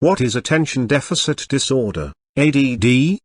What is attention deficit disorder, ADD?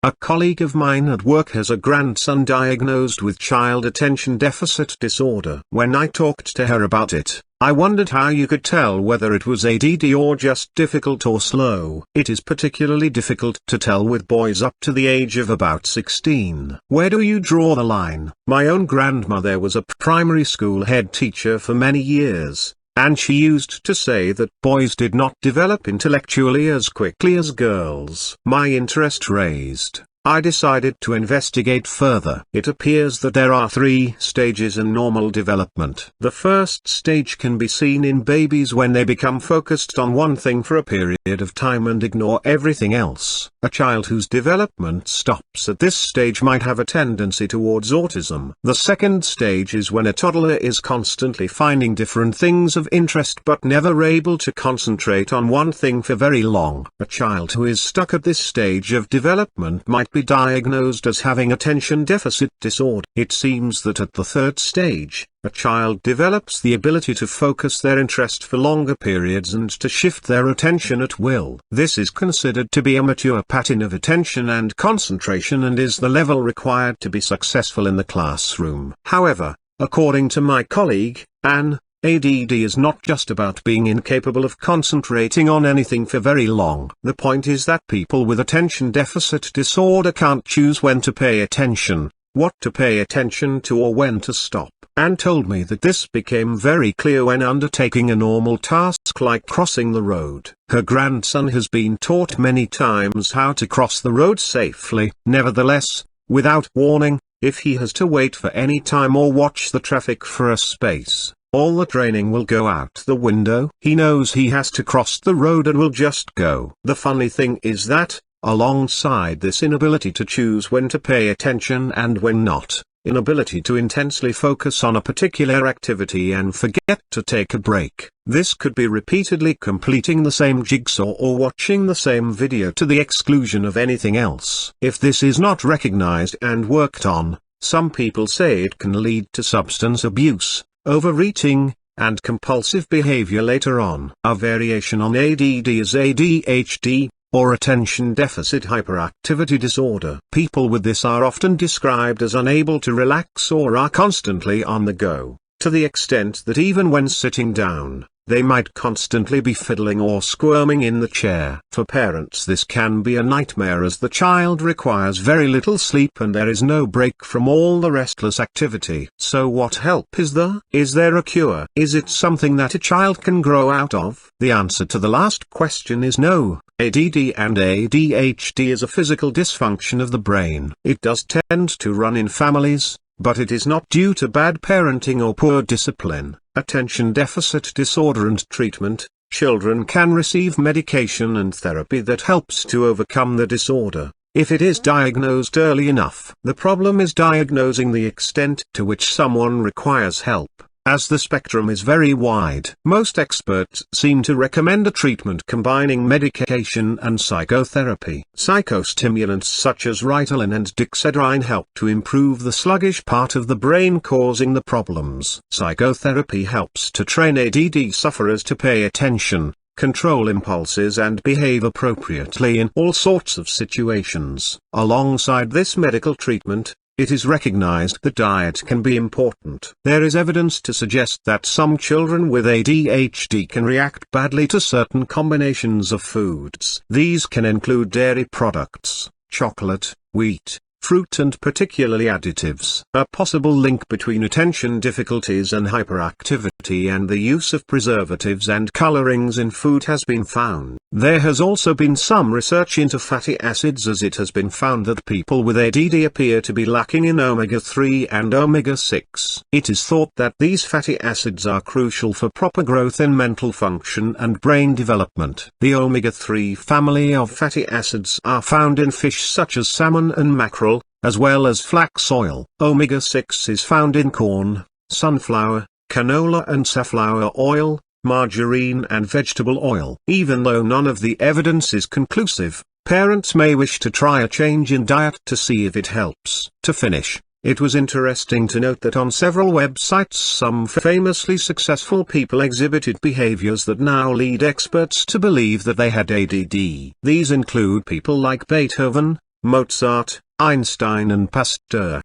A colleague of mine at work has a grandson diagnosed with child attention deficit disorder. When I talked to her about it, I wondered how you could tell whether it was ADD or just difficult or slow. It is particularly difficult to tell with boys up to the age of about 16. Where do you draw the line? My own grandmother was a primary school head teacher for many years, and she used to say that boys did not develop intellectually as quickly as girls. My interest raised, I decided to investigate further. It appears that there are 3 stages in normal development. The first stage can be seen in babies when they become focused on one thing for a period of time and ignore everything else. A child whose development stops at this stage might have a tendency towards autism. The second stage is when a toddler is constantly finding different things of interest but never able to concentrate on one thing for very long. A child who is stuck at this stage of development might be diagnosed as having attention deficit disorder. It seems that at the third stage, a child develops the ability to focus their interest for longer periods and to shift their attention at will. This is considered to be a mature pattern of attention and concentration and is the level required to be successful in the classroom. However, according to my colleague, Anne, ADD is not just about being incapable of concentrating on anything for very long. The point is that people with attention deficit disorder can't choose when to pay attention, what to pay attention to or when to stop. Anne told me that this became very clear when undertaking a normal task like crossing the road. Her grandson has been taught many times how to cross the road safely. Nevertheless, without warning, if he has to wait for any time or watch the traffic for a space, all the training will go out the window. He knows he has to cross the road and will just go. The funny thing is that, alongside this inability to choose when to pay attention and when not, inability to intensely focus on a particular activity and forget to take a break. This could be repeatedly completing the same jigsaw or watching the same video to the exclusion of anything else. If this is not recognized and worked on, some people say it can lead to substance abuse, overeating, and compulsive behavior later on. A variation on ADD is ADHD, or attention deficit hyperactivity disorder. People with this are often described as unable to relax or are constantly on the go, to the extent that even when sitting down, they might constantly be fiddling or squirming in the chair. For parents, this can be a nightmare as the child requires very little sleep and there is no break from all the restless activity. So what help is there? Is there a cure? Is it something that a child can grow out of? The answer to the last question is no. ADD and ADHD is a physical dysfunction of the brain. It does tend to run in families, but it is not due to bad parenting or poor discipline. Attention deficit disorder and treatment. Children can receive medication and therapy that helps to overcome the disorder, if it is diagnosed early enough. The problem is diagnosing the extent to which someone requires help, as the spectrum is very wide. Most experts seem to recommend a treatment combining medication and psychotherapy. Psychostimulants such as Ritalin and Dexedrine help to improve the sluggish part of the brain causing the problems. Psychotherapy helps to train ADD sufferers to pay attention, control impulses and behave appropriately in all sorts of situations. Alongside this medical treatment, it is recognized that diet can be important. There is evidence to suggest that some children with ADHD can react badly to certain combinations of foods. These can include dairy products, chocolate, wheat, fruit and particularly additives. A possible link between attention difficulties and hyperactivity and the use of preservatives and colorings in food has been found. There has also been some research into fatty acids, as it has been found that people with ADD appear to be lacking in omega-3 and omega-6. It is thought that these fatty acids are crucial for proper growth in mental function and brain development. The omega-3 family of fatty acids are found in fish such as salmon and mackerel, as well as flax oil. Omega-6 is found in corn, sunflower, canola and safflower oil, margarine and vegetable oil. Even though none of the evidence is conclusive, parents may wish to try a change in diet to see if it helps. To finish, It was interesting to note that on several websites some famously successful people exhibited behaviors that now lead experts to believe that they had ADD. These include people like Beethoven, Mozart, Einstein and Pasteur.